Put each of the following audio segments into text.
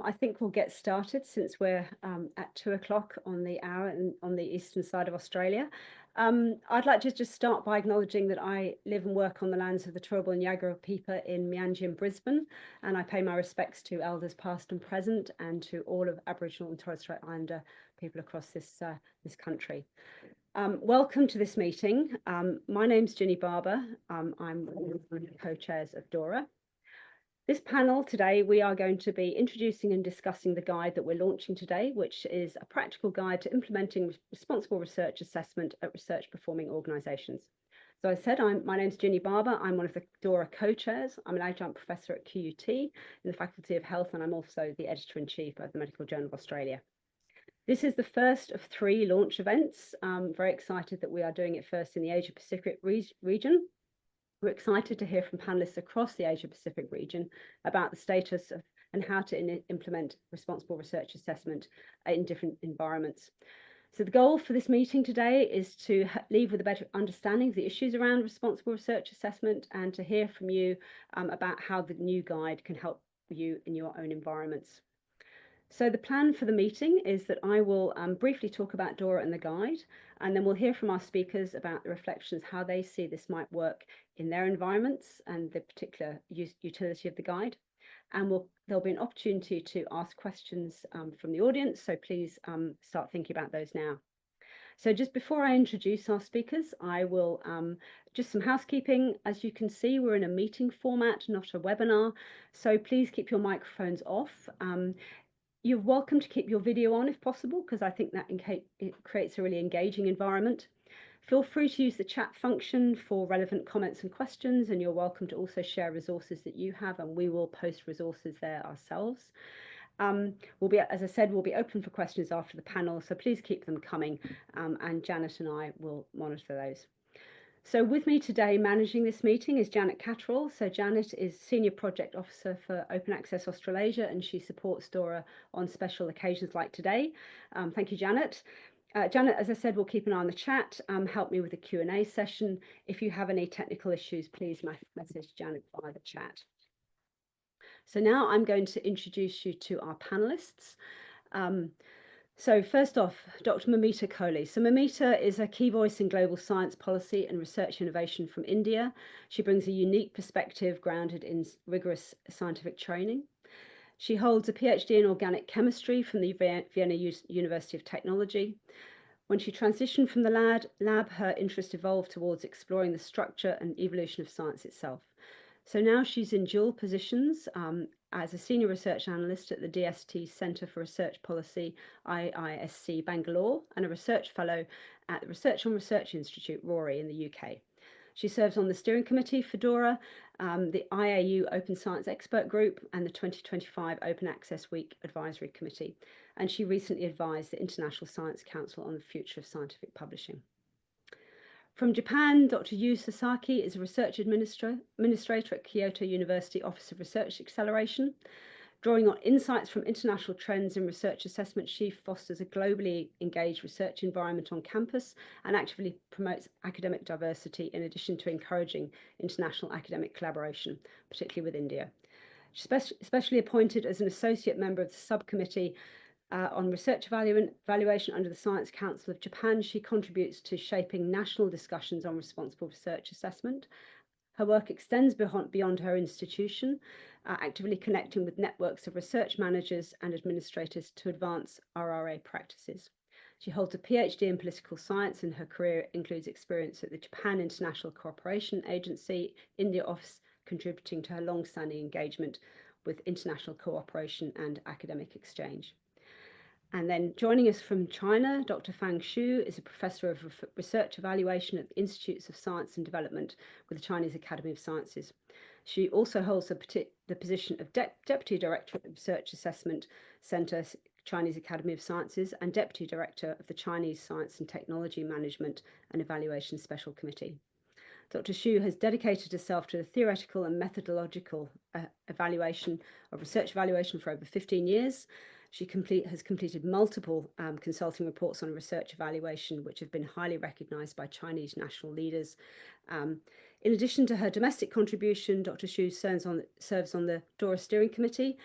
I think we'll get started since we're at 2 o'clock on the hour and on the eastern side of Australia. I'd like to just start by acknowledging that I live and work on the lands of the Turrbal and Yagara people in Meanjin and Brisbane, and I pay my respects to elders past and present and to all of Aboriginal and Torres Strait Islander people across this country. Welcome to this meeting. My name's Ginny Barbour. I'm one of the co-chairs of DORA. This panel today, we are going to be introducing and discussing the guide that we're launching today, which is a practical guide to implementing responsible research assessment at research performing organisations. So as I said, my name's Ginny Barbour. I'm one of the DORA co-chairs. I'm an adjunct professor at QUT in the Faculty of Health, and I'm also the editor-in-chief of the Medical Journal of Australia. This is the first of 3 launch events. I'm very excited that we are doing it first in the Asia Pacific region. We're excited to hear from panelists across the Asia-Pacific region about the status of and how to implement responsible research assessment in different environments. So the goal for this meeting today is to leave with a better understanding of the issues around responsible research assessment and to hear from you about how the new guide can help you in your own environments. So the plan for the meeting is that I will briefly talk about DORA and the guide, and then we'll hear from our speakers about the reflections, how they see this might work in their environments and the particular utility of the guide. And there'll be an opportunity to ask questions from the audience, so please start thinking about those now. So just before I introduce our speakers, I will just some housekeeping. As you can see, we're in a meeting format, not a webinar, so please keep your microphones off. You're welcome to keep your video on if possible, because I think that it creates a really engaging environment. Feel free to use the chat function for relevant comments and questions, and you're welcome to also share resources that you have, and we will post resources there ourselves. As I said, we'll be open for questions after the panel, so please keep them coming, and Janet and I will monitor those. So with me today managing this meeting is Janet Catterall. So Janet is Senior Project Officer for Open Access Australasia, and she supports DORA on special occasions like today. Thank you, Janet. Janet, as I said, will keep an eye on the chat, help me with the Q&A session. If you have any technical issues, please message Janet via the chat. So now I'm going to introduce you to our panelists. So first off, Dr. Moumita Koley. So Moumita is a key voice in global science policy and research innovation from India. She brings a unique perspective grounded in rigorous scientific training. She holds a PhD in organic chemistry from the Vienna University of Technology. When she transitioned from the lab, her interest evolved towards exploring the structure and evolution of science itself. So now she's in dual positions as a senior research analyst at the DST Centre for Research Policy, IISC Bangalore, and a research fellow at the Research on Research Institute, RORI, in the UK. She serves on the steering committee for DORA, the IAU Open Science Expert Group, and the 2025 Open Access Week Advisory Committee. And she recently advised the International Science Council on the future of scientific publishing. From Japan, Dr. Yu Sasaki is a research administrator at Kyoto University Office of Research Acceleration. Drawing on insights from international trends in research assessment, she fosters a globally engaged research environment on campus and actively promotes academic diversity in addition to encouraging international academic collaboration, particularly with India. She's especially appointed as an associate member of the subcommittee on research evaluation under the Science Council of Japan. She contributes to shaping national discussions on responsible research assessment. Her work extends beyond her institution, actively connecting with networks of research managers and administrators to advance RRA practices. She holds a PhD in political science, and her career includes experience at the Japan International Cooperation Agency, India office, contributing to her long-standing engagement with international cooperation and academic exchange. And then joining us from China, Dr. Fang Xu is a professor of research evaluation at the Institutes of Science and Development with the Chinese Academy of Sciences. She also holds the position of Deputy Director of the Research Assessment Center, Chinese Academy of Sciences, and Deputy Director of the Chinese Science and Technology Management and Evaluation Special Committee. Dr. Xu has dedicated herself to the theoretical and methodological evaluation of research evaluation for over 15 years. She has completed multiple consulting reports on research evaluation, which have been highly recognised by Chinese national leaders. In addition to her domestic contribution, Dr. Xu serves on the DORA Steering Committee,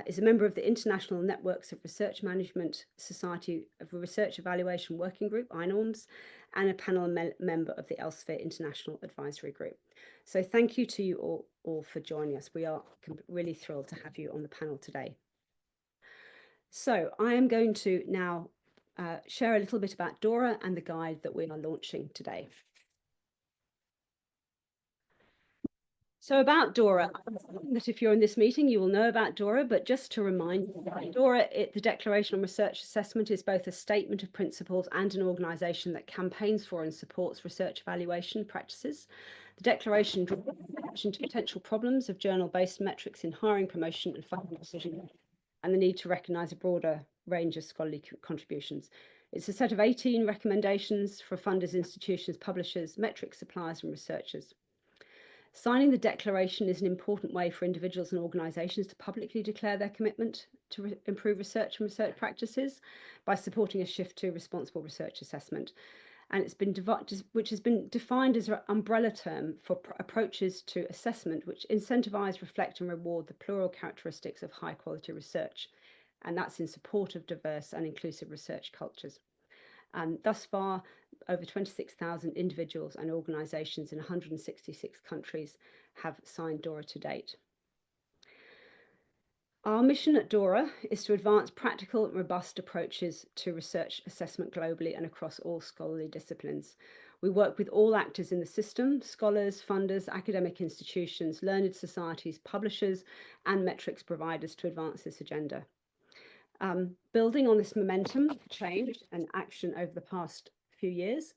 is a member of the International Networks of Research Management Society of Research Evaluation Working Group, INORMS, and a panel member of the Elsevier International Advisory Group. So thank you to you all for joining us. We are really thrilled to have you on the panel today. So I am going to now share a little bit about DORA and the guide that we are launching today. So about DORA, that if you're in this meeting, you will know about DORA, but just to remind you, DORA, the Declaration on Research Assessment, is both a statement of principles and an organisation that campaigns for and supports research evaluation practices. The declaration draws attention to potential problems of journal-based metrics in hiring, promotion and funding decisions, and the need to recognise a broader range of scholarly contributions. It's a set of 18 recommendations for funders, institutions, publishers, metric suppliers and researchers. Signing the declaration is an important way for individuals and organisations to publicly declare their commitment to improve research and research practices by supporting a shift to responsible research assessment. And it's been which has been defined as an umbrella term for approaches to assessment which incentivise, reflect and reward the plural characteristics of high quality research. And that's in support of diverse and inclusive research cultures. Thus far, over 26,000 individuals and organisations in 166 countries have signed DORA to date. Our mission at DORA is to advance practical and robust approaches to research assessment globally and across all scholarly disciplines. We work with all actors in the system, scholars, funders, academic institutions, learned societies, publishers, and metrics providers to advance this agenda. Building on this momentum of change and action over the past few years,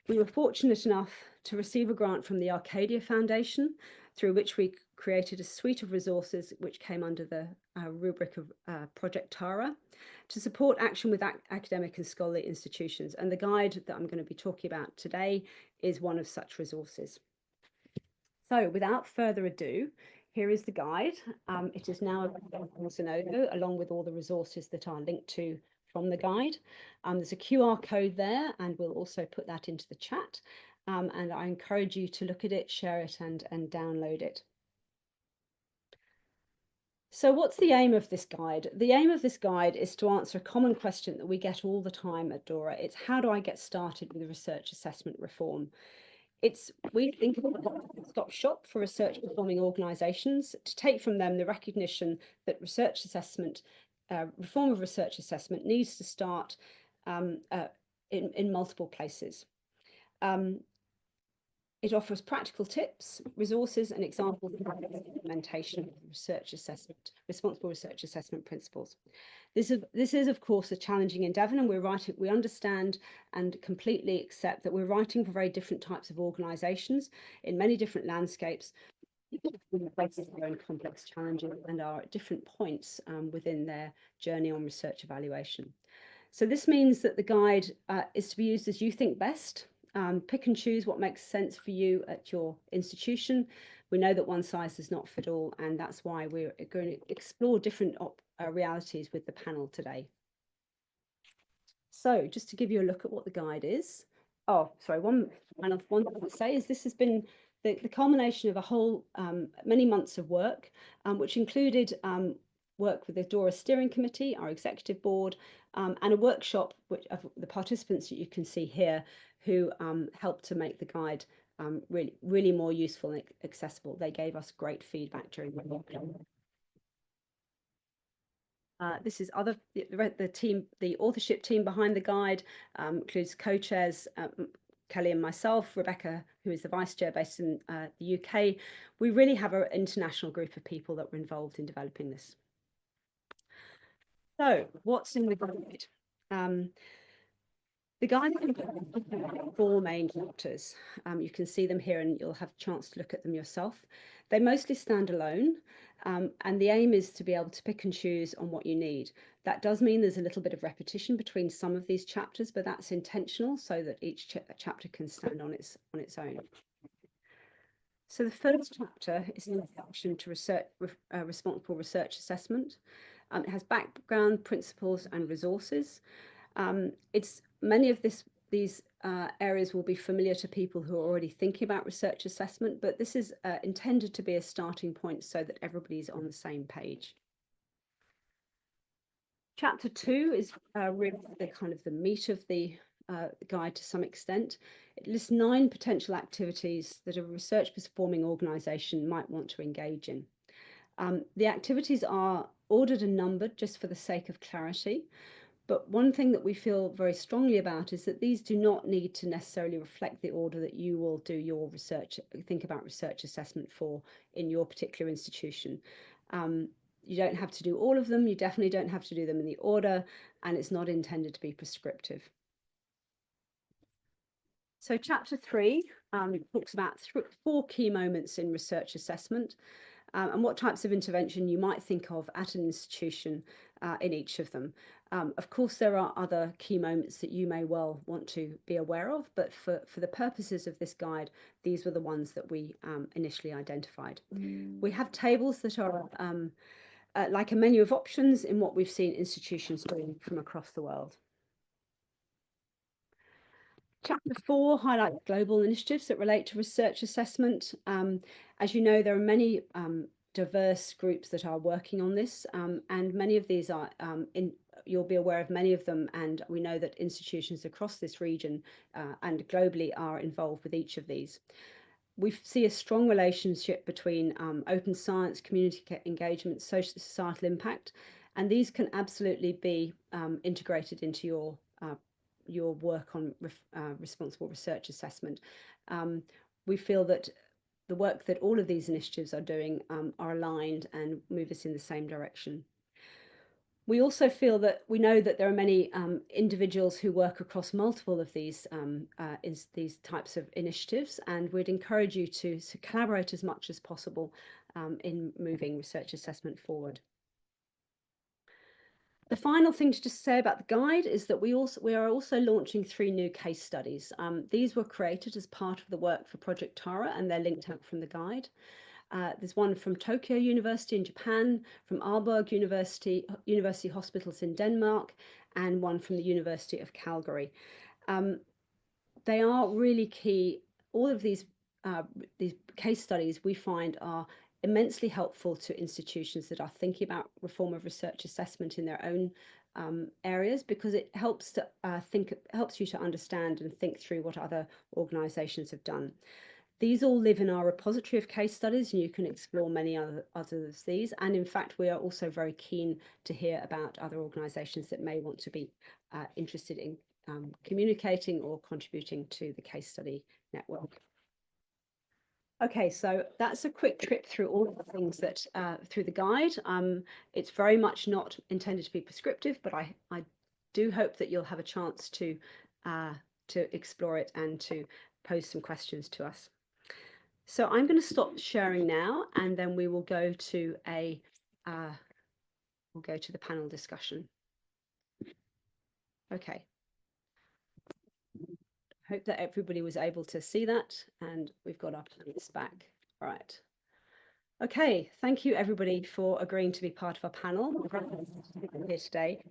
we were fortunate enough to receive a grant from the Arcadia Foundation, through which we created a suite of resources which came under the rubric of Project TARA to support action with academic and scholarly institutions. And the guide that I'm going to be talking about today is one of such resources. So without further ado, here is the guide. It is now available on Zenodo, along with all the resources that are linked to from the guide. There's a QR code there, and we'll also put that into the chat. And I encourage you to look at it, share it, and download it. So what's the aim of this guide? The aim of this guide is to answer a common question that we get all the time at DORA. It's how do I get started with research assessment reform? We think of it as a stop shop for research performing organisations to take from them the recognition that research assessment, reform of research assessment needs to start in multiple places. It offers practical tips, resources and examples of implementation of research assessment, responsible research assessment principles. This is of course a challenging endeavour, and we understand and completely accept that we're writing for very different types of organisations in many different landscapes, faces their own complex challenges and are at different points within their journey on research evaluation. So this means that the guide is to be used as you think best. Pick and choose what makes sense for you at your institution. We know that one size does not fit all, and that's why we're going to explore different realities with the panel today. So just to give you a look at what the guide is. Oh, sorry, one thing to say is this has been the culmination of a whole many months of work, which included work with the DORA Steering Committee, our executive board, and a workshop of the participants that you can see here, who helped to make the guide really more useful and accessible. They gave us great feedback during the workshop. This is the team, the authorship team behind the guide, includes co-chairs Kelly and myself, Rebecca, who is the vice chair based in the UK. We really have an international group of people that were involved in developing this. So what's in the guide? The guide has 4 main chapters. You can see them here and you'll have a chance to look at them yourself. They mostly stand alone, and the aim is to be able to pick and choose on what you need. That does mean there's a little bit of repetition between some of these chapters, but that's intentional so that each chapter can stand on its own. So the first chapter is an introduction to responsible research assessment. It has background, principles and resources. Many of these areas will be familiar to people who are already thinking about research assessment, but this is intended to be a starting point so that everybody's on the same page. Chapter 2 is really the kind of the meat of the guide to some extent. It lists 9 potential activities that a research performing organisation might want to engage in. The activities are ordered and numbered just for the sake of clarity. But one thing that we feel very strongly about is that these do not need to necessarily reflect the order that you will do your research, think about research assessment for in your particular institution. You don't have to do all of them. You definitely don't have to do them in the order, and it's not intended to be prescriptive. So chapter 3 talks about 4 key moments in research assessment and what types of intervention you might think of at an institution in each of them. Of course, there are other key moments that you may well want to be aware of, but for the purposes of this guide, these were the ones that we initially identified. We have tables that are like a menu of options in what we've seen institutions doing from across the world. Chapter 4 highlights global initiatives that relate to research assessment. As you know, there are many diverse groups that are working on this, and many of these are you'll be aware of many of them, and we know that institutions across this region and globally are involved with each of these. We see a strong relationship between open science, community engagement, societal impact, and these can absolutely be integrated into your work on responsible research assessment. We feel that the work that all of these initiatives are doing are aligned and move us in the same direction. We also feel that we know that there are many individuals who work across multiple of these types of initiatives, and we'd encourage you to collaborate as much as possible in moving research assessment forward. The final thing to just say about the guide is that we are also launching 3 new case studies. These were created as part of the work for Project DORA, and they're linked out from the guide. There's one from Kyoto University in Japan, from Aalborg University Hospitals in Denmark, and one from the University of Calgary. They are really key. All of these case studies we find are immensely helpful to institutions that are thinking about reform of research assessment in their own areas, because it helps you to understand and think through what other organisations have done. These all live in our repository of case studies, and you can explore many others of these. And in fact, we are also very keen to hear about other organisations that may want to be interested in communicating or contributing to the case study network. Okay, so that's a quick trip through all of the things that through the guide. It's very much not intended to be prescriptive, but I do hope that you'll have a chance to explore it and to pose some questions to us. So I'm going to stop sharing now, and then we will go to the panel discussion. Okay. Hope that everybody was able to see that, and we've got our panelists back. All right. Okay, thank you everybody for agreeing to be part of our panel here today.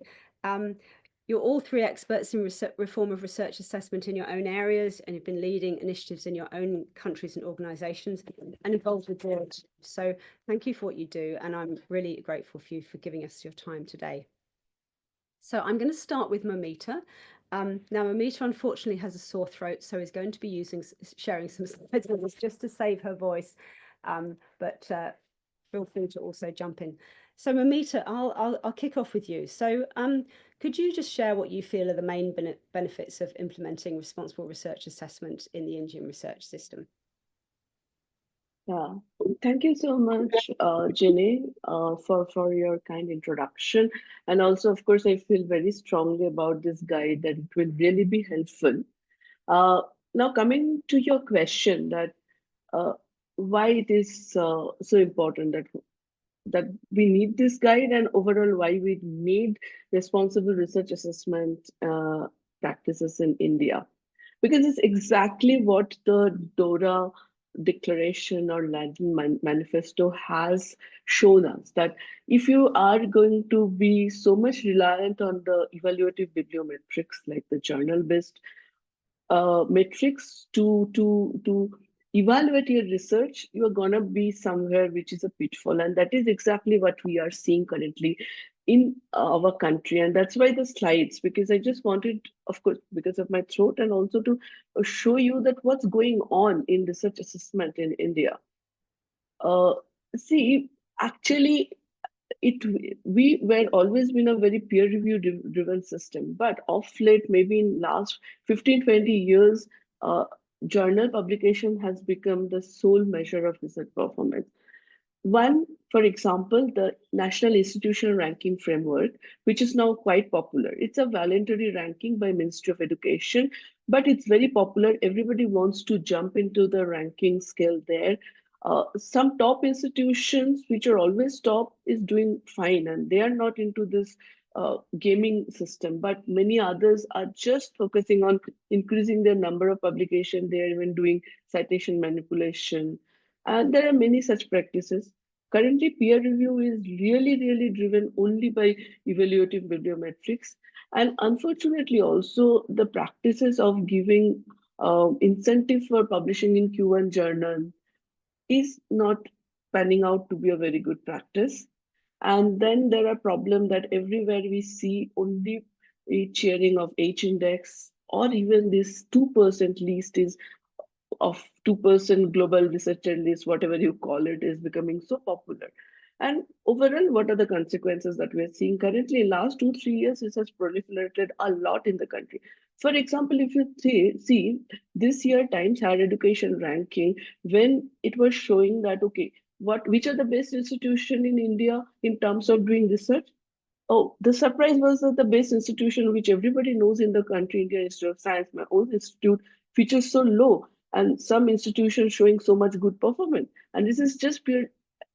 You're all 3 experts in reform of research assessment in your own areas, and you've been leading initiatives in your own countries and organisations and involved with DORA. So thank you for what you do, and I'm really grateful for you for giving us your time today. So I'm going to start with Moumita. Now, Moumita unfortunately has a sore throat, so is going to be sharing some slides with us just to save her voice, but feel free to also jump in. So Moumita, I'll kick off with you. So could you just share what you feel are the main benefits of implementing responsible research assessment in the Indian research system? Yeah, thank you so much, Ginny, for your kind introduction. And also, of course, I feel very strongly about this guide that it will really be helpful. Now, coming to your question that why it is so important that we need this guide, and overall why we need responsible research assessment practices in India. Because it's exactly what the DORA declaration or London manifesto has shown us, that if you are going to be so much reliant on the evaluative bibliometrics like the journal-based metrics to evaluate your research, you are gonna be somewhere which is a pitfall, and that is exactly what we are seeing currently. in our country. And that's why the slides, because I just wanted, of course, because of my throat, and also to show you that what's going on in research assessment in India. Uh, See, actually, it we were always been a very peer review driven system, but of late, maybe in last 15-20 years, uh, journal publication has become the sole measure of research performance. One, for example, the National Institutional Ranking Framework, which is now quite popular. It's a voluntary ranking by Ministry of Education, but it's very popular. Everybody wants to jump into the ranking scale there. Some top institutions, which are always top, is doing fine, and they are not into this gaming system. But many others are just focusing on increasing their number of publication. They are even doing citation manipulation, and there are many such practices. Currently, peer review is really, really driven only by evaluative bibliometrics. And unfortunately, also the practices of giving incentive for publishing in Q1 journal is not panning out to be a very good practice. And then there are problems that everywhere we see only a cheering of H index, or even this 2% list is of 2% global researcher list, whatever you call it, is becoming so popular. And overall, what are the consequences that we're seeing currently? In last 2-3 years, this has proliferated a lot in the country. For example, if you see this year Times Higher Education ranking, when it was showing that, okay, which are the best institution in India in terms of doing research? Oh, the surprise was that the best institution, which everybody knows in the country, Indian Institute of Science, my own institute, features so low, and some institutions showing so much good performance. And this is just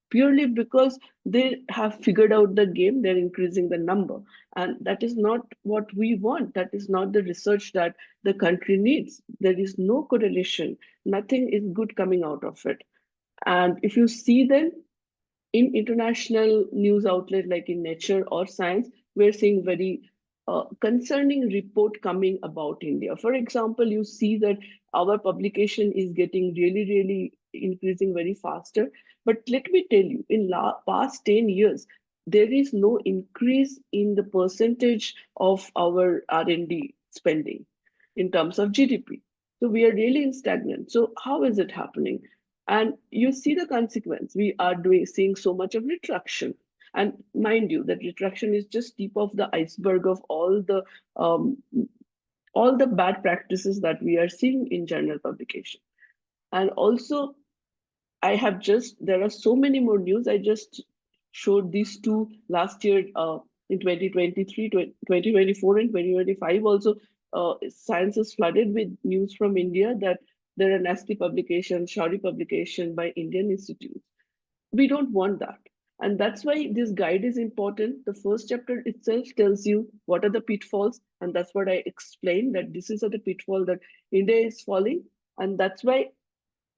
purely because they have figured out the game, they're increasing the number. And that is not what we want. That is not the research that the country needs. There is no correlation. Nothing is good coming out of it. And if you see then, in international news outlet like in Nature or Science, we're seeing very concerning report coming about India. For example, you see that our publication is getting really, really increasing very faster. But let me tell you, in past 10 years, there is no increase in the percentage of our R&D spending in terms of GDP. So we are really in stagnant. So how is it happening? And you see the consequence. We are seeing so much of retraction. And mind you, that retraction is just tip of the iceberg of um, all the bad practices that we are seeing in journal publication. And also, there are so many more news. I just showed these two last year in 2023, 2024, and 2025. Also, science is flooded with news from India that there are nasty publications, shoddy publication by Indian institutes. We don't want that. And that's why this guide is important. The first chapter itself tells you what are the pitfalls. And that's what I explained, that this is the pitfall that India is falling. And that's why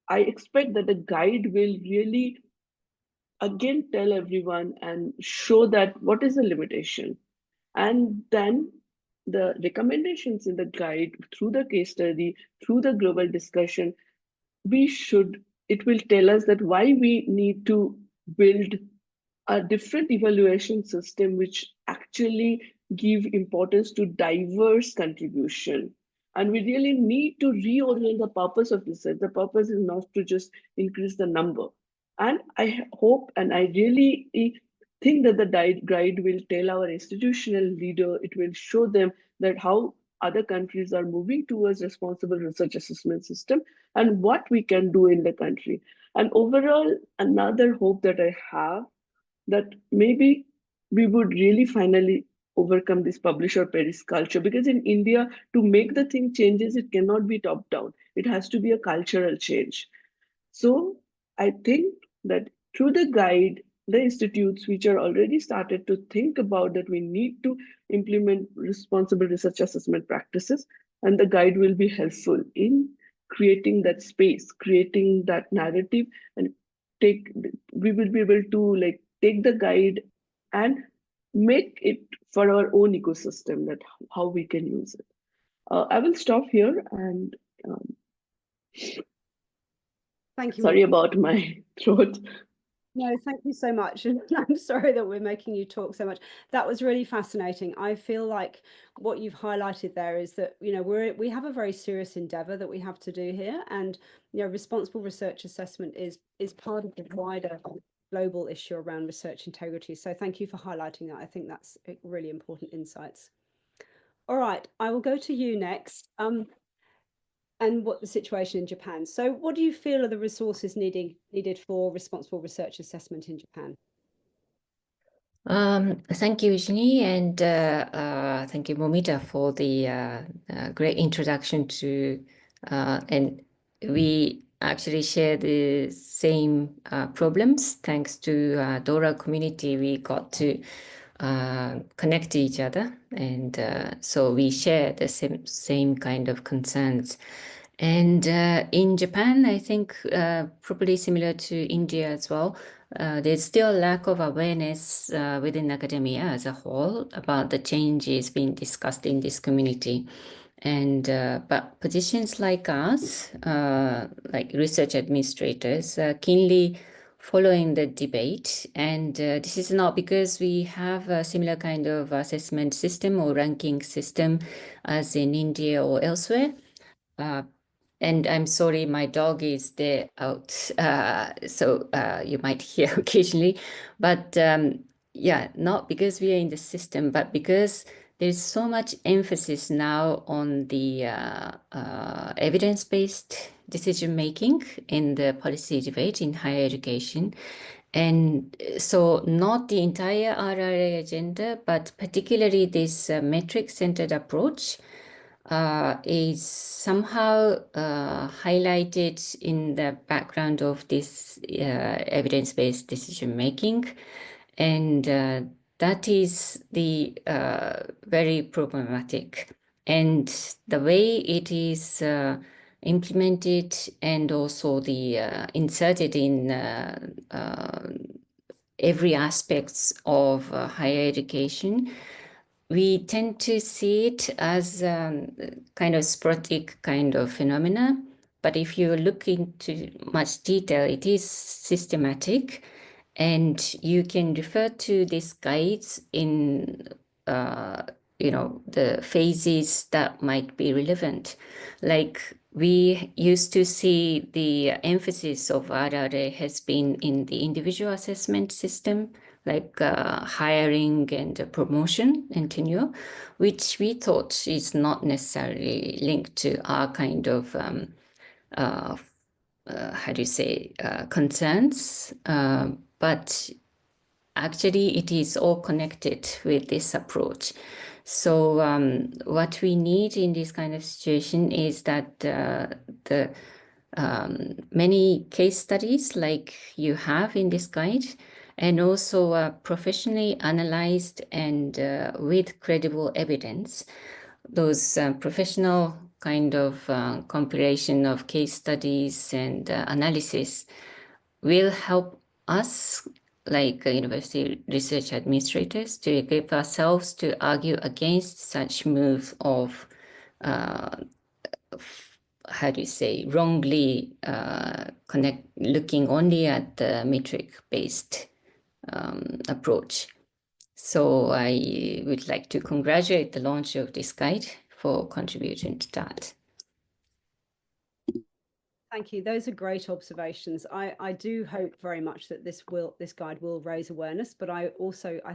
I expect that the guide will really again tell everyone and show that what is the limitation. And then the recommendations in the guide, through the case study, through the global discussion, it will tell us that why we need to build a different evaluation system which actually give importance to diverse contribution. And we really need to reorient the purpose of research. The purpose is not to just increase the number. And I hope and I really think that the guide will tell our institutional leader, it will show them that how other countries are moving towards responsible research assessment system and what we can do in the country. And overall, another hope that I have, that maybe we would really finally overcome this publisher Paris culture, because in India, to make the thing changes, it cannot be top down. It has to be a cultural change. So I think that through the guide, the institutes which are already started to think about that we need to implement responsible research assessment practices, and the guide will be helpful in creating that space, creating that narrative, and we will be able to like take the guide and make it for our own ecosystem, that how we can use it. I will stop here, and Thank you. sorry about my throat. No, thank you so much. And I'm sorry that we're making you talk so much. That was really fascinating. I feel like what you've highlighted there is that, you know, we have a very serious endeavor that we have to do here. And, you know, responsible research assessment is part of the wider global issue around research integrity. So thank you for highlighting that. I think that's really important insights. All right, I will go to you next. And what the situation in Japan. So what do you feel are the resources needed for responsible research assessment in Japan? Thank you, Ginny, and thank you, Moumita, for the great introduction to, and we actually share the same problems. Thanks to DORA community, we got to connect to each other, and so we share the same kind of concerns. And in Japan, I think probably similar to India as well, there's still a lack of awareness within academia as a whole about the changes being discussed in this community. And but positions like us, like research administrators, keenly following the debate. And this is not because we have a similar kind of assessment system or ranking system as in India or elsewhere. And I'm sorry, my dog is there out, so you might hear occasionally. But yeah, not because we are in the system, but because there's so much emphasis now on the evidence-based decision-making in the policy debate in higher education. And so not the entire RRA agenda, but particularly this metric-centered approach is somehow highlighted in the background of this evidence-based decision-making. And that is the very problematic. And the way it is implemented and also the inserted in every aspects of higher education, we tend to see it as kind of sporadic kind of phenomena. But if you look into much detail, it is systematic. And you can refer to these guides in, the phases that might be relevant. Like we used to see the emphasis of RRA has been in the individual assessment system, like hiring and promotion and tenure, which we thought is not necessarily linked to our kind of, concerns. But actually it is all connected with this approach. So what we need in this kind of situation is that the many case studies like you have in this guide, and also professionally analyzed and with credible evidence, those professional kind of compilation of case studies and analysis will help us, like university research administrators, to equip ourselves to argue against such move of wrongly looking only at the metric-based approach. So I would like to congratulate the launch of this guide for contributing to that. Thank you. Those are great observations. I do hope very much that this guide will raise awareness, but I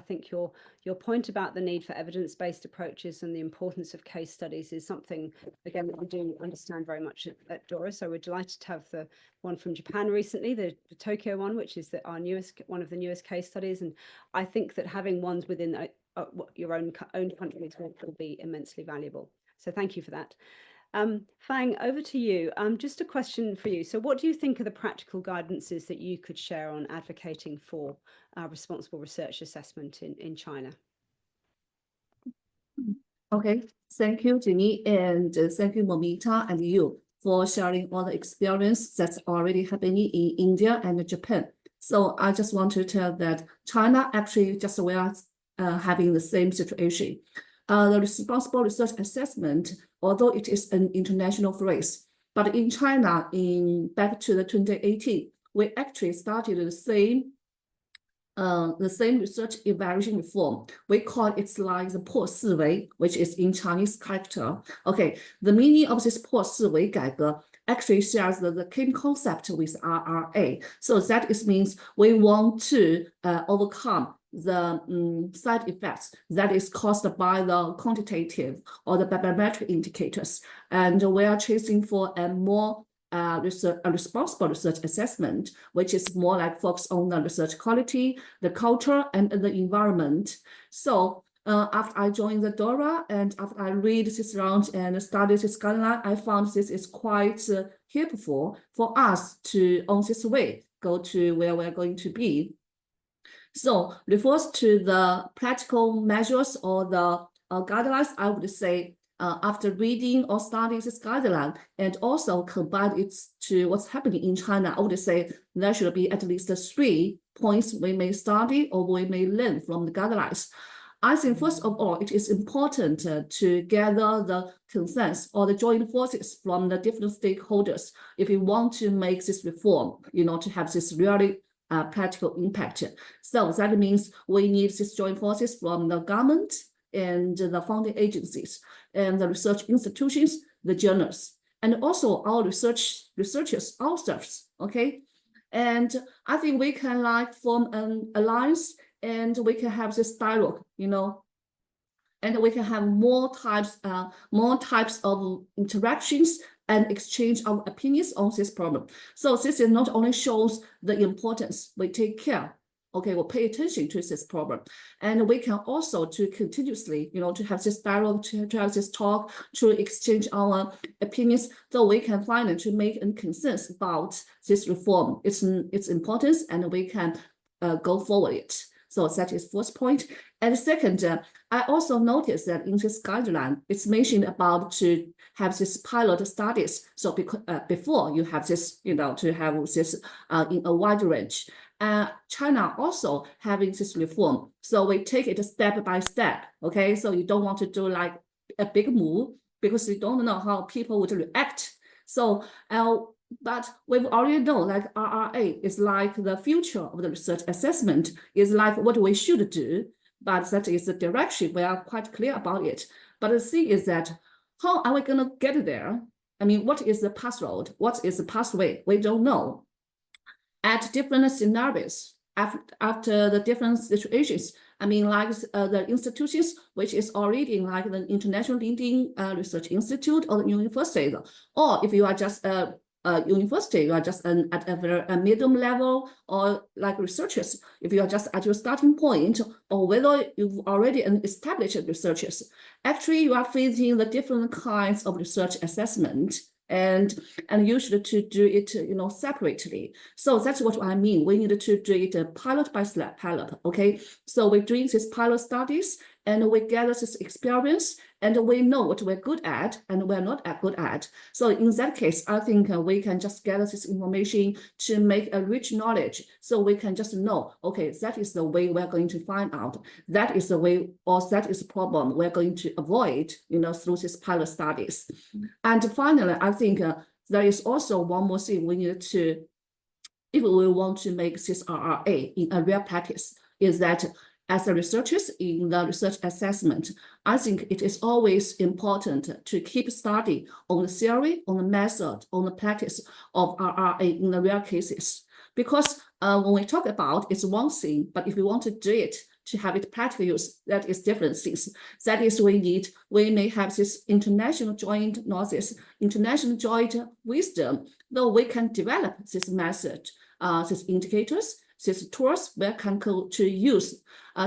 think your point about the need for evidence-based approaches and the importance of case studies is something, again, that we do understand very much at DORA. So we're delighted to have the one from Japan recently, the Tokyo one, which is one of the newest case studies. And I think that having ones within your own countries will be immensely valuable. So thank you for that. Fang, over to you. Just a question for you. So what do you think are the practical guidances that you could share on advocating for responsible research assessment in China? Okay, thank you, Ginny, and thank you, Moumita, and you for sharing all the experience that's already happening in India and Japan. So I just want to tell that China actually just we are having the same situation. The responsible research assessment, although it is an international phrase, but in China, back to the 2018, we actually started the same the same research evaluation reform. We call it like the 破四维, which is in Chinese character. Okay, the meaning of this 破四维改革 actually shares the same concept with RRA. So that it means we want to overcome the side effects that is caused by the quantitative or the barometric indicators. And we are chasing for a more responsible research assessment, which is more like focus on the research quality, the culture, and the environment. So after I joined the DORA and after I read this round and studied this guideline, I found this is quite helpful for us to, on this way, go to where we're going to be. So refers to the practical measures or the guidelines, I would say, after reading or studying this guideline and also combine it to what's happening in China, I would say there should be at least 3 points we may study or we may learn from the guidelines. I think first of all, it is important to gather the consensus or the joint forces from the different stakeholders if we want to make this reform, to have this really practical impact. So that means we need this joint forces from the government and the funding agencies and the research institutions, the journals, and also our researchers ourselves, okay? And I think we can like form an alliance and we can have this dialogue, and we can have more types of interactions and exchange our opinions on this problem. So this is not only shows the importance we take care, okay, we'll pay attention to this problem. And we can also to continuously, to have this dialogue, to have this talk, to exchange our opinions, so we can finally to make a consensus about this reform, its importance, and we can go forward it. So that is first point. And second, I also noticed that in this guideline, it's mentioned about to have this pilot studies. So because, before you have this, to have this in a wide range. China also having this reform. So we take it step by step, okay? So you don't want to do like a big move because you don't know how people would react. So, but we've already know like RRA is like the future of the research assessment is like what we should do, but that is the direction. We are quite clear about it. But the thing is that how are we going to get there? I mean, what is the path road? What is the pathway? We don't know. At different scenarios, after the different situations, I mean, like the institutions, which is already like the international leading research institute or the university, or if you are just a university, you are just at a medium level, or like researchers, if you are just at your starting point, or whether you've already established researchers, actually you are facing the different kinds of research assessment. And usually to do it, separately. So that's what I mean. We need to do it pilot by pilot, okay? So we're doing these pilot studies and we gather this experience and we know what we're good at and we're not good at. So in that case, I think we can just gather this information to make a rich knowledge. So we can just know, okay, that is the way we're going to find out. That is the way, or that is the problem we're going to avoid, through these pilot studies. And finally, I think there is also one more thing we need to, if we want to make this RRA in a real practice, is that as the researchers in the research assessment, I think it is always important to keep study on the theory, on the method, on the practice of RRA in the real cases. Because when we talk about it's one thing, but if we want to do it, to have it practical use, that is different things. That is we may have this international joint knowledge, international joint wisdom, though we can develop this method, these indicators, these tools we can go to use.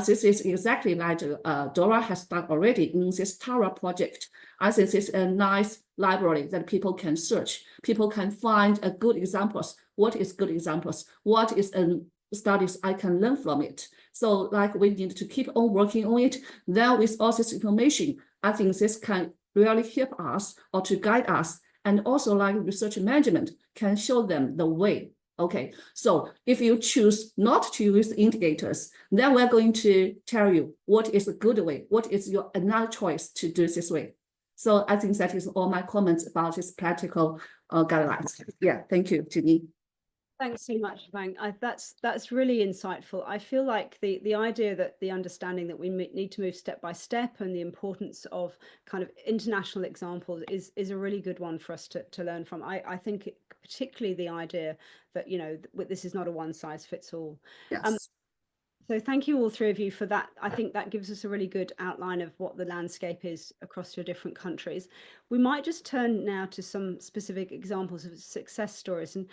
This is exactly like DORA has done already in this DORA project. I think this is a nice library that people can search. People can find a good examples. What is good examples? What is studies I can learn from it? So like we need to keep on working on it. Then with all this information, I think this can really help us or to guide us. And also like research management can show them the way. Okay, so if you choose not to use indicators, then we're going to tell you what is a good way, what is your another choice to do this way. So I think that is all my comments about this practical guidelines. Yeah, thank you, Ginny. Thanks so much, Fang. That's really insightful. I feel like the idea that the understanding that we need to move step by step and the importance of kind of international examples is a really good one for us to learn from. I think particularly the idea that, you know, this is not a one size fits all. Yes. So thank you all three of you for that. I think that gives us a really good outline of what the landscape is across your different countries. We might just turn now to some specific examples of success stories. And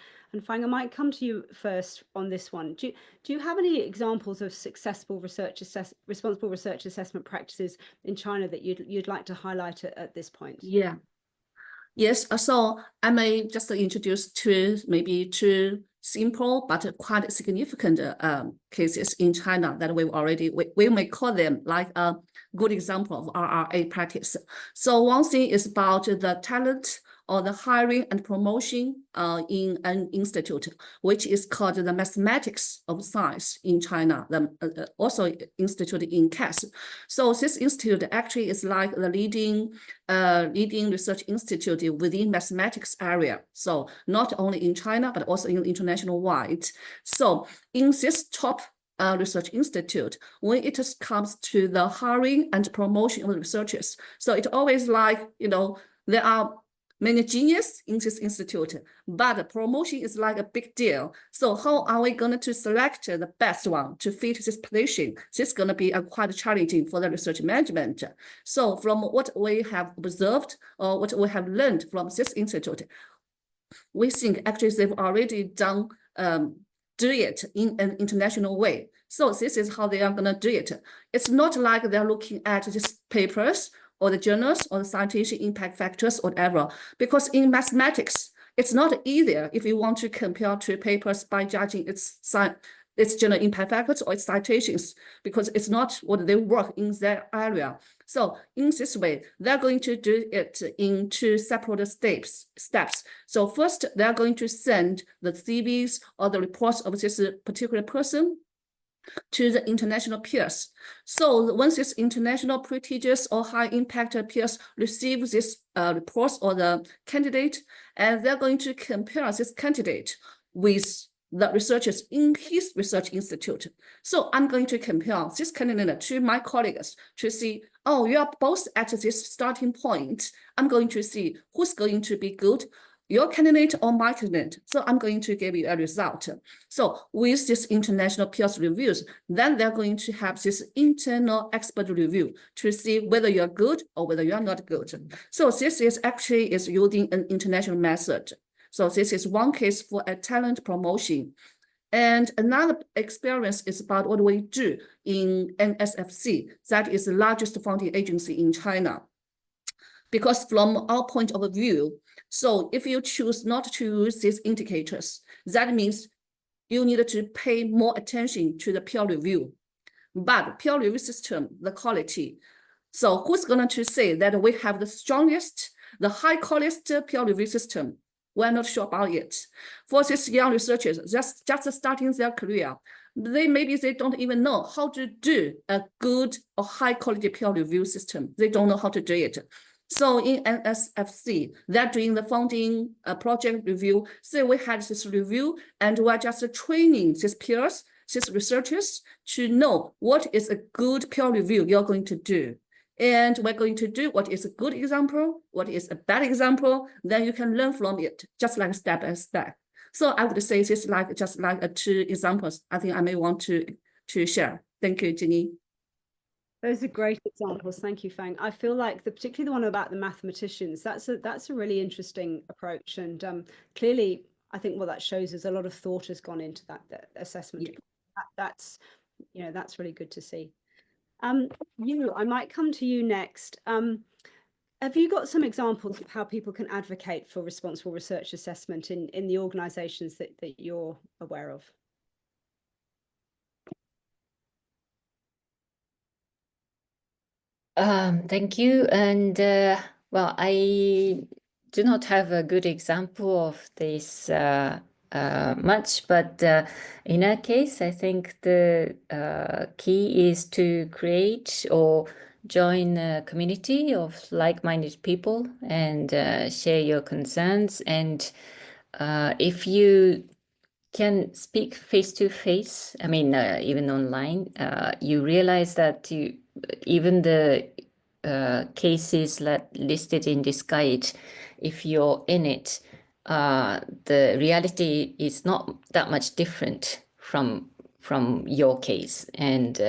Fang, I might come to you first on this one. Do you have any examples of successful responsible research assessment practices in China that you'd like to highlight at this point? Yeah. Yes, so I may just introduce two simple but quite significant cases in China that we may call them like a good example of RRA practice. So one thing is about the talent or the hiring and promotion in an institute, which is called the Mathematics of Science in China, also institute in CAS. So this institute actually is like the leading research institute within mathematics area. So not only in China, but also in international wide. So in this top research institute, when it comes to the hiring and promotion of researchers, so it always like, you know, there are many genius in this institute, but promotion is like a big deal. So how are we going to select the best one to fit this position? This is going to be quite challenging for the research management. So from what we have observed or what we have learned from this institute, we think actually they've already do it in an international way. So this is how they are going to do it. It's not like they're looking at these papers or the journals or the citation impact factors or whatever, because in mathematics, it's not easier if you want to compare two papers by judging its journal impact factors or its citations, because it's not what they work in that area. So in this way, they're going to do it in two separate steps. So first, they're going to send the CVs or the reports of this particular person to the international peers. So once this international prestigious or high impact peers receive this reports or the candidate, and they're going to compare this candidate with the researchers in his research institute. So I'm going to compare this candidate to my colleagues to see, oh, you are both at this starting point. I'm going to see who's going to be good, your candidate or my candidate. So I'm going to give you a result. So with this international peers reviews, then they're going to have this internal expert review to see whether you're good or whether you're not good. So this is actually using an international method. So this is one case for a talent promotion. And another experience is about what we do in NSFC, that is the largest funding agency in China. Because from our point of view, so if you choose not to use these indicators, that means you need to pay more attention to the peer review. But peer review system, the quality. So who's going to say that we have the strongest, the high quality peer review system? We're not sure about it. For these young researchers, just starting their career, maybe they don't even know how to do a good or high quality peer review system. They don't know how to do it. So in NSFC, they're doing the funding project review. So we had this review and we're just training these peers, these researchers to know what is a good peer review you're going to do. And we're going to do what is a good example, what is a bad example, then you can learn from it, just like step by step. So I would say this is just like two examples I think I may want to share. Thank you, Ginny. Those are great examples. Thank you, Fang. I feel like particularly the one about the mathematicians, that's a really interesting approach. And clearly, I think what that shows is a lot of thought has gone into that assessment. Yeah. That's really good to see. I might come to you next. Have you got some examples of how people can advocate for responsible research assessment in the organizations that you're aware of? Thank you. And well, I do not have a good example of this much, but in our case, I think the key is to create or join a community of like-minded people and share your concerns. And if you can speak face to face, I mean, even online, you realize that even the cases listed in this guide, if you're in it, the reality is not that much different from your case. And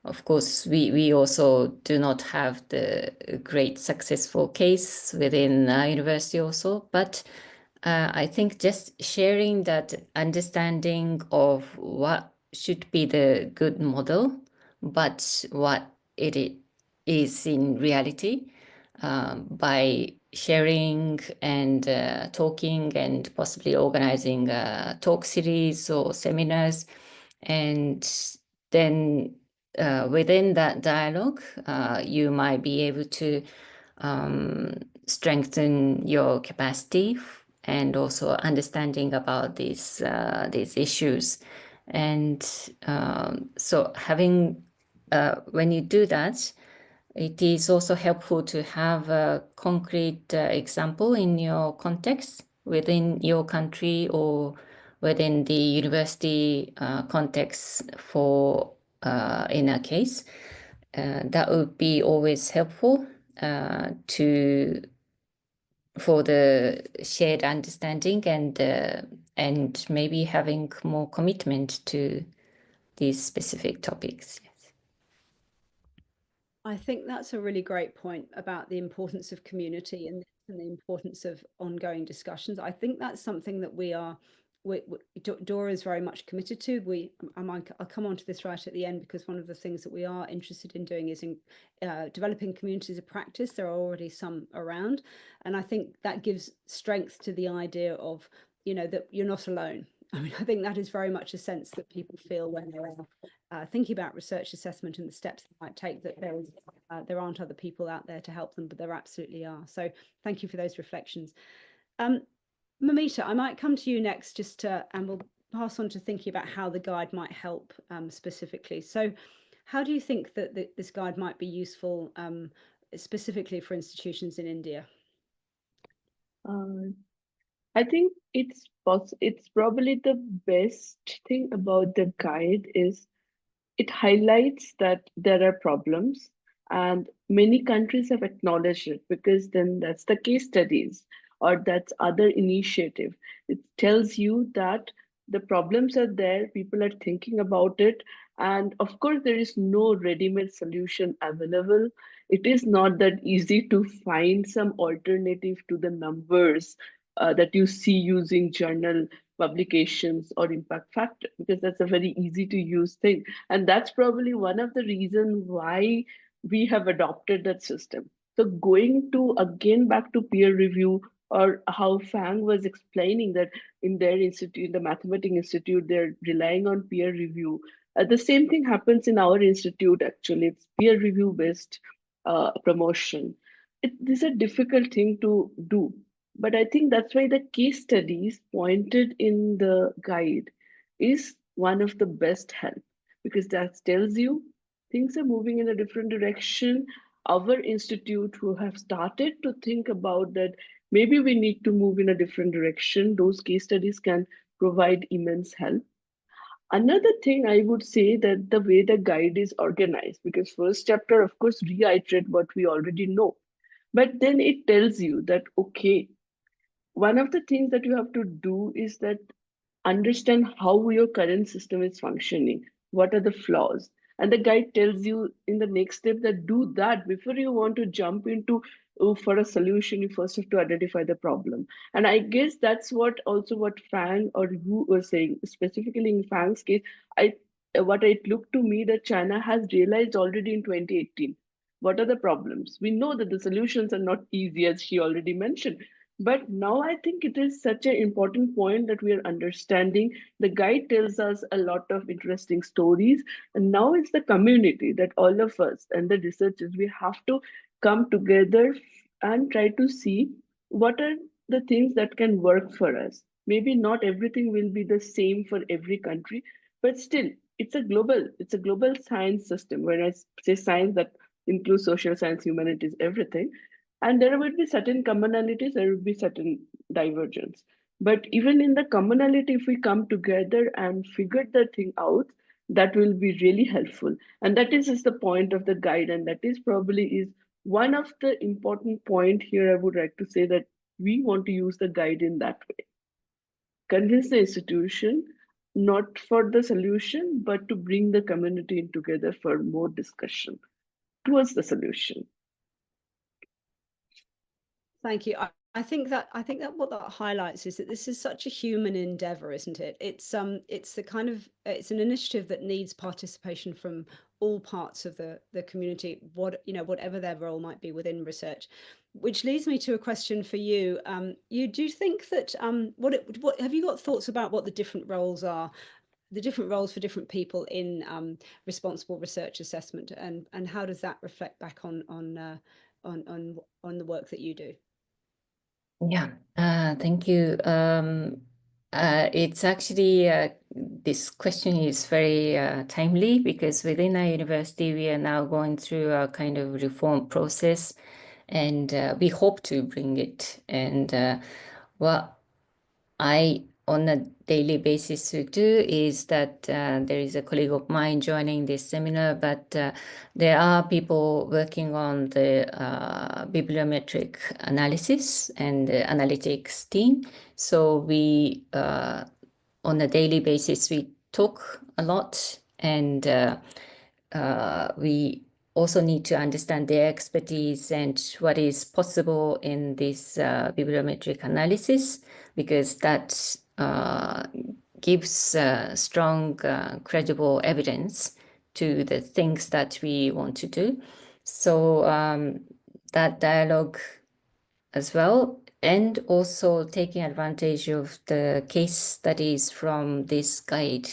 of course, we also do not have the great successful case within our university also, but I think just sharing that understanding of what should be the good model, but what it is in reality, by sharing and talking and possibly organizing a talk series or seminars. And then within that dialogue, you might be able to strengthen your capacity and also understanding about these issues. And so having, when you do that, it is also helpful to have a concrete example in your context within your country or within the university context for in a case. That would be always helpful for the shared understanding and maybe having more commitment to these specific topics. Yes. I think that's a really great point about the importance of community and the importance of ongoing discussions. I think that's something that DORA is very much committed to. I'll come on to this right at the end, because one of the things that we are interested in doing is in developing communities of practice. There are already some around, and I think that gives strength to the idea of, that you're not alone. I mean, I think that is very much a sense that people feel when they're thinking about research assessment and the steps they might take, that there aren't other people out there to help them, but there absolutely are. So thank you for those reflections. Moumita, I might come to you next, and we'll pass on to thinking about how the guide might help specifically. So how do you think that this guide might be useful specifically for institutions in India? I think it's probably the best thing about the guide is it highlights that there are problems, and many countries have acknowledged it, because then that's the case studies or that's other initiative. It tells you that the problems are there, people are thinking about it, and of course there is no ready-made solution available. It is not that easy to find some alternative to the numbers that you see using journal publications or impact factor, because that's a very easy to use thing. And that's probably one of the reasons why we have adopted that system. So going to again back to peer review, or how Fang was explaining that in their institute, in the Mathematics Institute, they're relying on peer review. The same thing happens in our institute, actually. It's peer review based promotion. This is a difficult thing to do. But I think that's why the case studies pointed in the guide is one of the best help, because that tells you things are moving in a different direction. Our institute who have started to think about that maybe we need to move in a different direction, those case studies can provide immense help. Another thing I would say that the way the guide is organized, because first chapter, of course, reiterate what we already know, but then it tells you that, okay, one of the things that you have to do is that understand how your current system is functioning, what are the flaws, and the guide tells you in the next step that do that before you want to jump into for a solution. You first have to identify the problem. And I guess that's what Fang or you were saying, specifically in Fang's case. What it looked to me that China has realized already in 2018 what are the problems. We know that the solutions are not easy, as she already mentioned, but now I think it is such an important point that we are understanding. The guide tells us a lot of interesting stories. And now it's the community that all of us and the researchers, we have to come together and try to see what are the things that can work for us. Maybe not everything will be the same for every country, but still it's a global science system. When I say science, that includes social science, humanities, everything. And there will be certain commonalities, there will be certain divergence. But even in the commonality, if we come together and figure the thing out, that will be really helpful. And that is just the point of the guide. And that is probably is one of the important point here. I would like to say that we want to use the guide in that way. Convince the institution, not for the solution, but to bring the community in together for more discussion towards the solution. Thank you. I think that what that highlights is that this is such a human endeavor, isn't it? It's the kind of it's an initiative that needs participation from all parts of the community, whatever their role might be within research. Which leads me to a question for you. Do you think that what have you got thoughts about what the different roles are? The different roles for different people in responsible research assessment, and how does that reflect back on the work that you do? Yeah, thank you. It's actually, this question is very timely because within our university, we are now going through a kind of reform process, and we hope to bring it. And what I, on a daily basis, to do is that there is a colleague of mine joining this seminar, but there are people working on the bibliometric analysis and the analytics team. So we, on a daily basis, we talk a lot, and we also need to understand their expertise and what is possible in this bibliometric analysis, because that gives strong, credible evidence to the things that we want to do. So that dialogue as well, and also taking advantage of the case studies from this guide,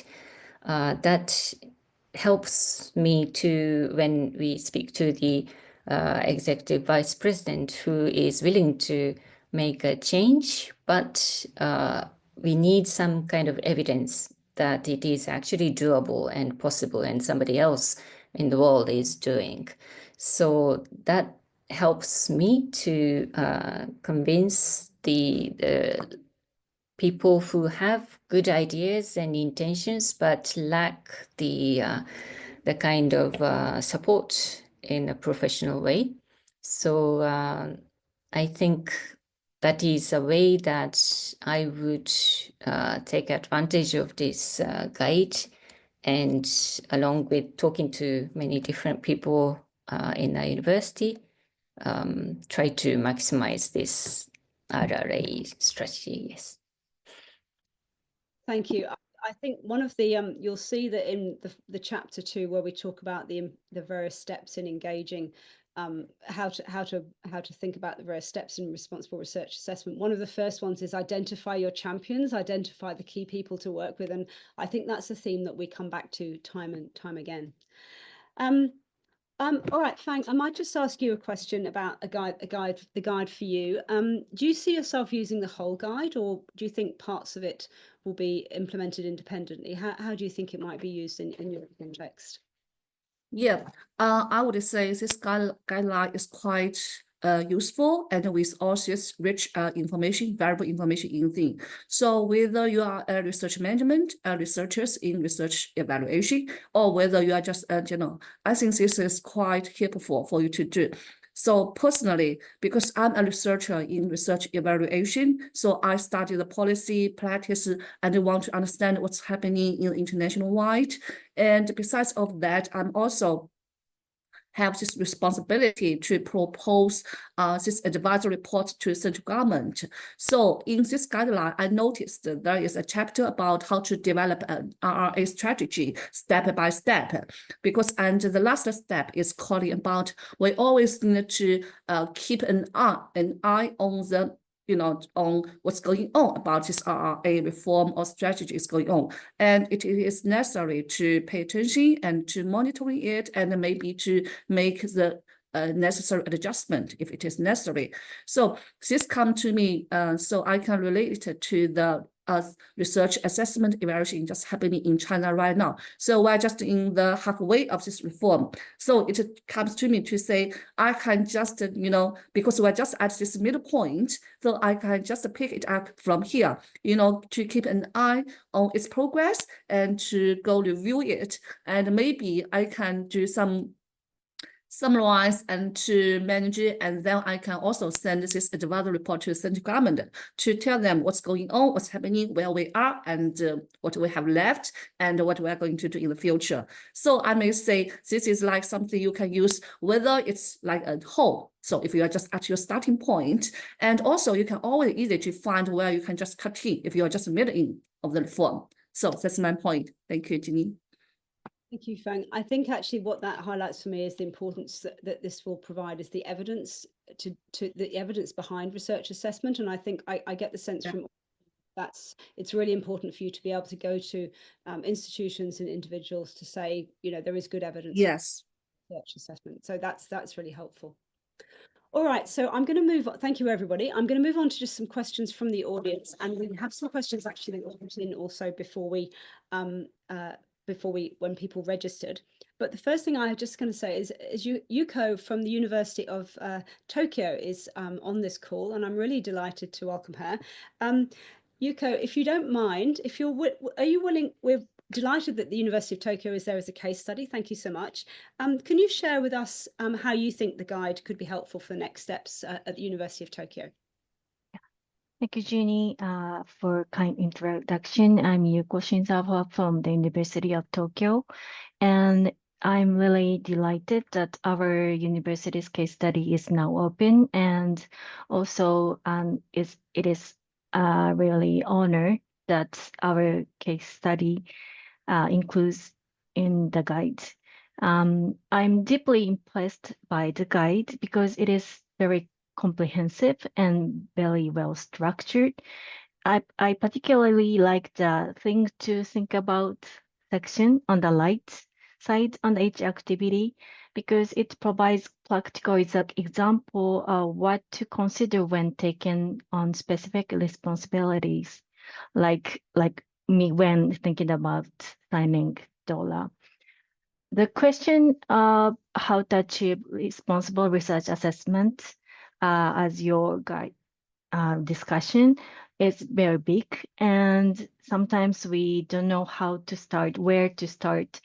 that helps me to, when we speak to the executive vice president who is willing to make a change, but we need some kind of evidence that it is actually doable and possible and somebody else in the world is doing. So that helps me to convince the people who have good ideas and intentions but lack the kind of support in a professional way. So I think that is a way that I would take advantage of this guide, and along with talking to many different people in our university, try to maximize this RRA strategy. Yes. Thank you. I think one of the you'll see that in the chapter 2, where we talk about the various steps in engaging, how to think about the various steps in responsible research assessment. One of the first ones is identify your champions, identify the key people to work with, and I think that's a theme that we come back to time and time again. All right, Fang, I might just ask you a question about the guide for you. Do you see yourself using the whole guide, or do you think parts of it will be implemented independently? How do you think it might be used in your context? Yeah, I would say this guideline is quite useful and with all this rich information, valuable information in thing. So whether you are a research management, researchers in research evaluation, or whether you are just I think this is quite helpful for you to do. So personally, because I'm a researcher in research evaluation, so I study the policy, practice, and want to understand what's happening in international wide. And besides of that, I'm also have this responsibility to propose this advisory report to central government. So in this guideline, I noticed that there is a chapter about how to develop an RRA strategy step by step, because and the last step is calling about we always need to keep an eye on the on what's going on about this RRA reform or strategy is going on. And it is necessary to pay attention and to monitoring it, and maybe to make the necessary adjustment if it is necessary. So this come to me, so I can relate it to the research assessment evaluation just happening in China right now. So we're just in the halfway of this reform. So it comes to me to say, I can just, because we're just at this middle point, so I can just pick it up from here, to keep an eye on its progress and to go review it. And maybe I can do some summarize and to manage it, and then I can also send this advisory report to the central government to tell them what's going on, what's happening, where we are, and what we have left, and what we are going to do in the future. So I may say this is like something you can use, whether it's like a whole. So if you are just at your starting point, and also you can always easy to find where you can just cut in if you are just middle in of the reform. So that's my point. Thank you, Ginny. Thank you, Fang. I think actually what that highlights for me is the importance that this will provide is the evidence to the evidence behind research assessment. And I think I get the sense from it's really important for you to be able to go to institutions and individuals to say, there is good evidence. Yes. Research assessment. So that's really helpful. All right, so I'm going to move on. Thank you, everybody. I'm going to move on to just some questions from the audience, and we have some questions actually that were put in also before when people registered. But the first thing I'm just going to say is Yuko from the University of Tokyo is on this call, and I'm really delighted to welcome her. Yuko, if you don't mind, are you willing? We're delighted that the University of Tokyo is there as a case study. Thank you so much. Can you share with us how you think the guide could be helpful for the next steps at the University of Tokyo? Thank you, Ginny, for kind introduction. I'm Yuko Shinzawa from the University of Tokyo, and I'm really delighted that our university's case study is now open, and also it is really honor that our case study includes in the guide. I'm deeply impressed by the guide because it is very comprehensive and very well structured. I particularly like the thing to think about section on the right side on each activity because it provides practical example of what to consider when taking on specific responsibilities, like me when thinking about signing DORA. The question of how to achieve responsible research assessment as your guide discussion is very big, and sometimes we don't know how to start, where to start.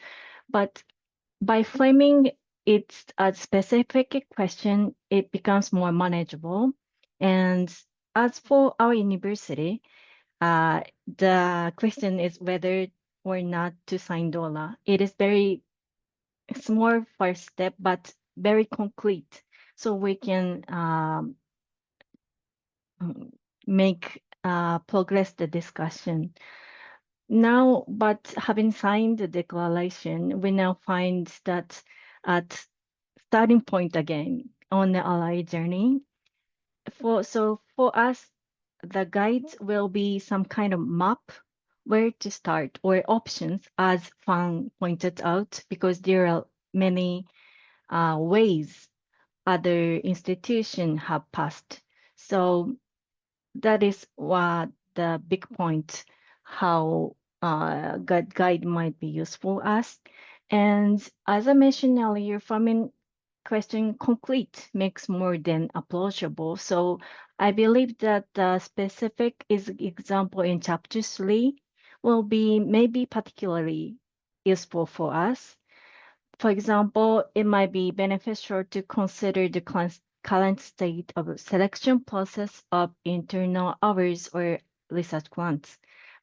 But by framing it a specific question, it becomes more manageable. And as for our university, the question is whether or not to sign DORA. It is very small first step, but very concrete. So we can make progress the discussion. Now, but having signed the declaration, we now find that at starting point again on the ally journey. For us, the guide will be some kind of map where to start or options, as Fang pointed out, because there are many ways other institutions have passed. So that is what the big point, how guide might be useful us. And as I mentioned earlier, farming question concrete makes more than approachable. So I believe that the specific example in chapter 3 will be maybe particularly useful for us. For example, it might be beneficial to consider the current state of selection process of internal hours or research grants.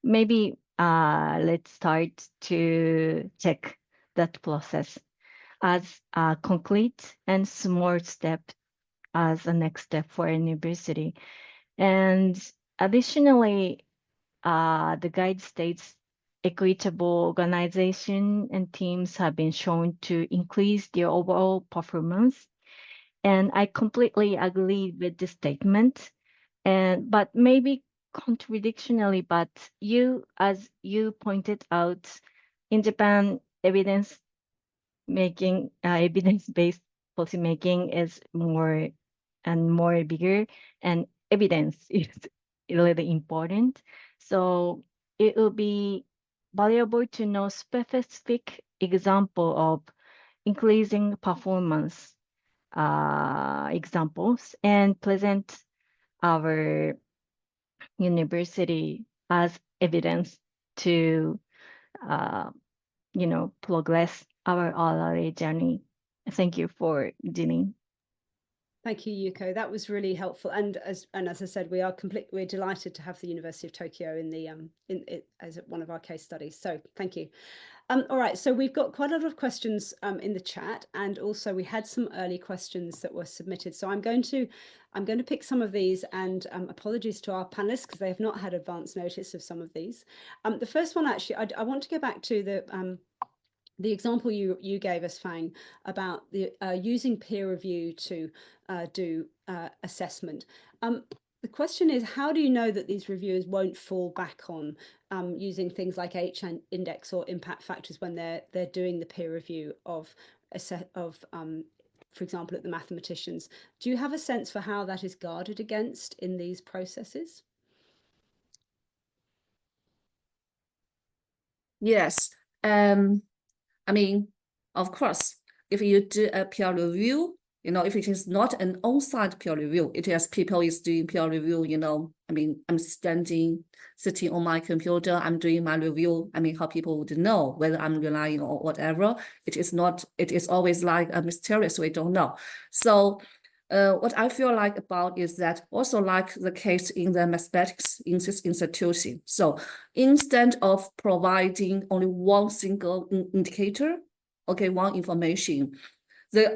Maybe let's start to check that process as a concrete and small step as a next step for a university. And additionally, the guide states equitable organization and teams have been shown to increase their overall performance. And I completely agree with this statement. But maybe contradictionally, but as you pointed out, in Japan, evidence-based policy making is more and more bigger, and evidence is really important. So it will be valuable to know specific example of increasing performance examples and present our university as evidence to progress our RRA journey. Thank you for Ginny. Thank you, Yuko. That was really helpful. And as I said, we're delighted to have the University of Tokyo in the as one of our case studies. So thank you. All right, so we've got quite a lot of questions in the chat, and also we had some early questions that were submitted. So I'm going to pick some of these, and apologies to our panelists because they have not had advance notice of some of these. The first one, actually, I want to go back to the example you gave us, Fang, about the using peer review to do assessment. The question is, how do you know that these reviewers won't fall back on using things like H-index or impact factors when they're doing the peer review of for example, at the mathematicians? Do you have a sense for how that is guarded against in these processes? Yes. I mean, of course, if you do a peer review, if it is not an on-site peer review, it is people is doing peer review, I mean, I'm sitting on my computer, I'm doing my review. I mean, how people would know whether I'm relying or whatever. It is always like a mysterious, we don't know. So what I feel like about is that also like the case in the mathematics institution. So instead of providing only one single indicator, one information,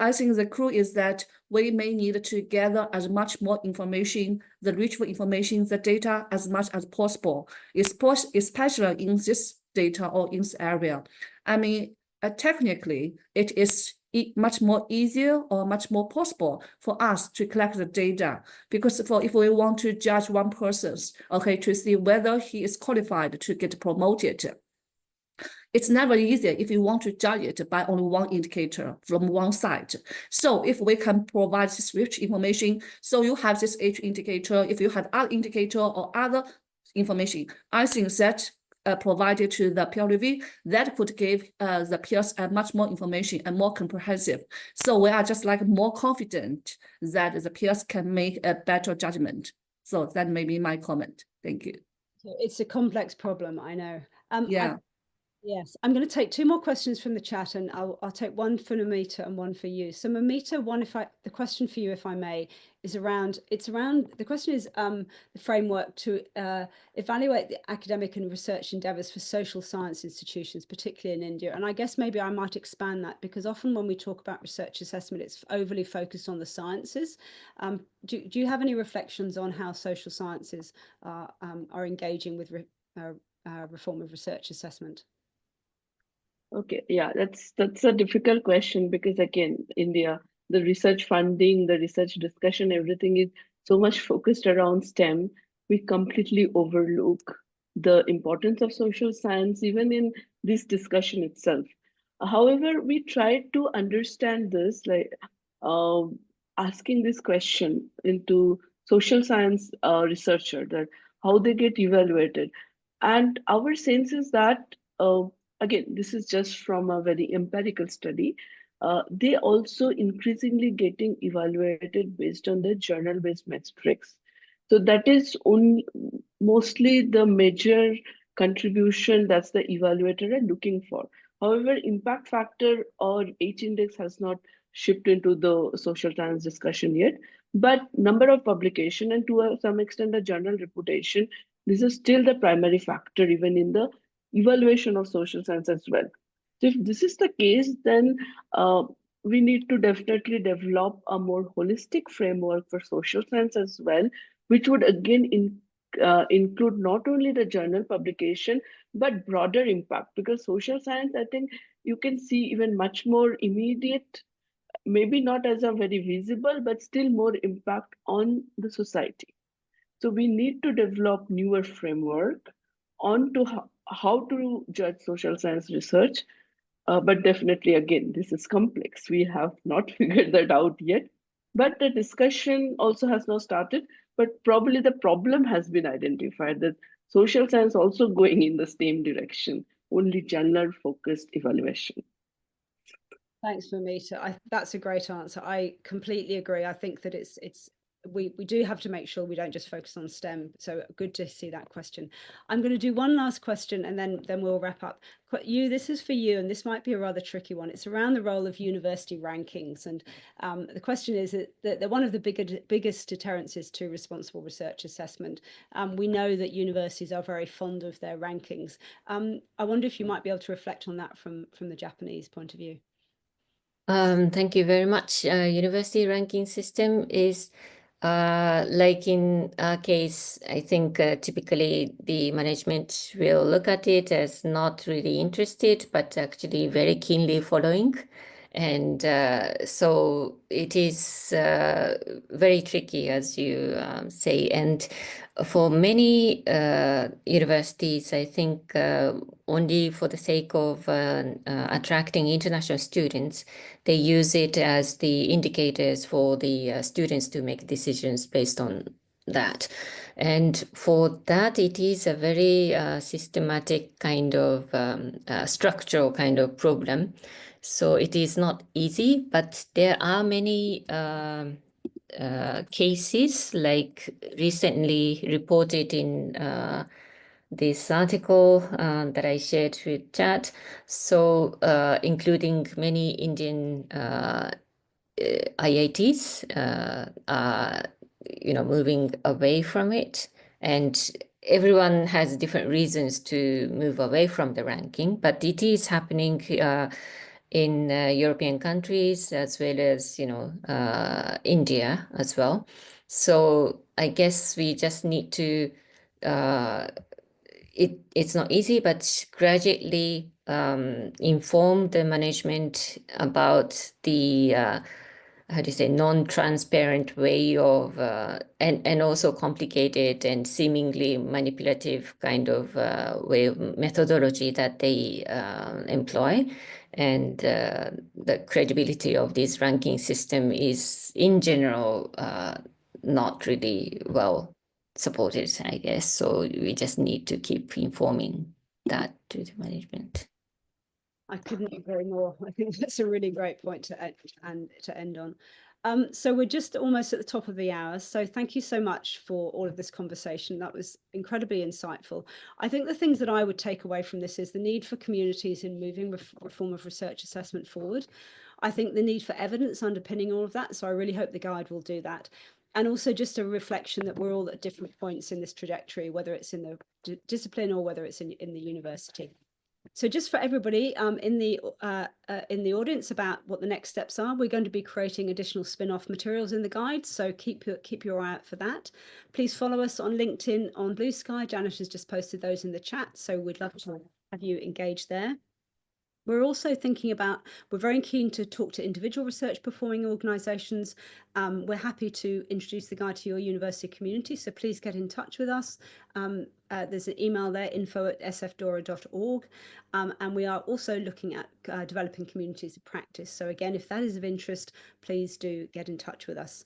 I think the clue is that we may need to gather as much more information, the reachable information, the data as much as possible, especially in this data or in this area. I mean, technically, it is much more easier or much more possible for us to collect the data, because if we want to judge one person, to see whether he is qualified to get promoted, it's never easier if you want to judge it by only one indicator from one side. So if we can provide this rich information, so you have this H indicator, if you have other indicator or other information, I think that provided to the peer review, that could give the peers much more information and more comprehensive. So we are just like more confident that the peers can make a better judgment. So that may be my comment. Thank you. It's a complex problem, I know. Yeah. Yes, I'm going to take two more questions from the chat, and I'll take one for Moumita and one for you. So Moumita, the question for you, if I may, is the question is the framework to evaluate the academic and research endeavours for social science institutions, particularly in India. And I guess maybe I might expand that, because often when we talk about research assessment, it's overly focused on the sciences. Do you have any reflections on how social sciences are engaging with reform of research assessment? Okay, yeah, that's a difficult question, because again, India, the research funding, the research discussion, everything is so much focused around STEM. We completely overlook the importance of social science, even in this discussion itself. However, we try to understand this, like asking this question into social science researcher, that how they get evaluated. And our sense is that again, this is just from a very empirical study. They also increasingly getting evaluated based on the journal-based metrics. So that is mostly the major contribution that's the evaluator are looking for. However, impact factor or H-index has not shipped into the social science discussion yet, but number of publication and to some extent the journal reputation, this is still the primary factor even in the evaluation of social science as well. So if this is the case, then we need to definitely develop a more holistic framework for social science as well, which would again include not only the journal publication, but broader impact, because social science, I think you can see even much more immediate, maybe not as a very visible, but still more impact on the society. So we need to develop newer framework on to how to judge social science research. But definitely, again, this is complex. We have not figured that out yet. But the discussion also has not started. But probably the problem has been identified, that social science also going in the same direction, only journal-focused evaluation. Thanks, Moumita. That's a great answer. I completely agree. I think that we do have to make sure we don't just focus on STEM. So good to see that question. I'm going to do one last question and then we'll wrap up. This is for you, and this might be a rather tricky one. It's around the role of university rankings. And the question is that they're one of the biggest deterrences to responsible research assessment. We know that universities are very fond of their rankings. I wonder if you might be able to reflect on that from the Japanese point of view. Thank you very much. University ranking system is like in our case, I think typically the management will look at it as not really interested, but actually very keenly following. And so it is very tricky, as you say. And for many universities, I think only for the sake of attracting international students, they use it as the indicators for the students to make decisions based on that. And for that, it is a very systematic kind of structural kind of problem. So it is not easy, but there are many cases, like recently reported in this article that I shared with chat. So including many Indian IITs are moving away from it, and everyone has different reasons to move away from the ranking, but it is happening in European countries as well as India as well. So I guess we just need to it's not easy, but gradually inform the management about the how do you say, non-transparent way of and also complicated and seemingly manipulative kind of way of methodology that they employ. And the credibility of this ranking system is in general not really well supported, I guess. So we just need to keep informing that to the management. I couldn't agree more. I think that's a really great point to end on. So we're just almost at the top of the hour. So thank you so much for all of this conversation. That was incredibly insightful. I think the things that I would take away from this is the need for communities in moving reform of research assessment forward. I think the need for evidence underpinning all of that. So I really hope the guide will do that. And also just a reflection that we're all at different points in this trajectory, whether it's in the discipline or whether it's in the university. So just for everybody in the audience about what the next steps are, we're going to be creating additional spin-off materials in the guide. So keep your eye out for that. Please follow us on LinkedIn, on Blue Sky. Janet has just posted those in the chat. So we'd love to have you engage there. We're also thinking about, we're very keen to talk to individual research performing organisations. We're happy to introduce the guide to your university community, so please get in touch with us. There's an email there, info@sfdora.org. And we are also looking at developing communities of practice. So again, if that is of interest, please do get in touch with us.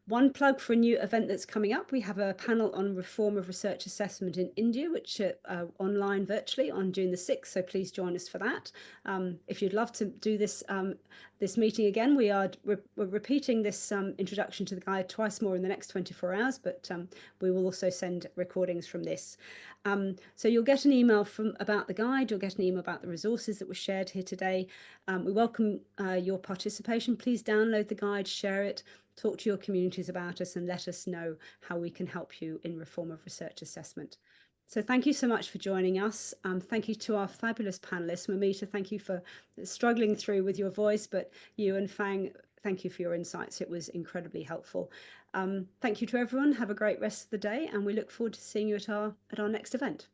One plug for a new event that's coming up. We have a panel on reform of research assessment in India, which online virtually on June the 6th. So please join us for that. If you'd love to do this meeting again, we're repeating this introduction to the guide twice more in the next 24 hours, but we will also send recordings from this. So you'll get an email about the guide, you'll get an email about the resources that were shared here today. We welcome your participation. Please download the guide, share it, talk to your communities about us, and let us know how we can help you in reform of research assessment. So thank you so much for joining us. Thank you to our fabulous panelists. Moumita, thank you for struggling through with your voice, but you and Fang, thank you for your insights. It was incredibly helpful. Thank you to everyone. Have a great rest of the day, and we look forward to seeing you at our next event.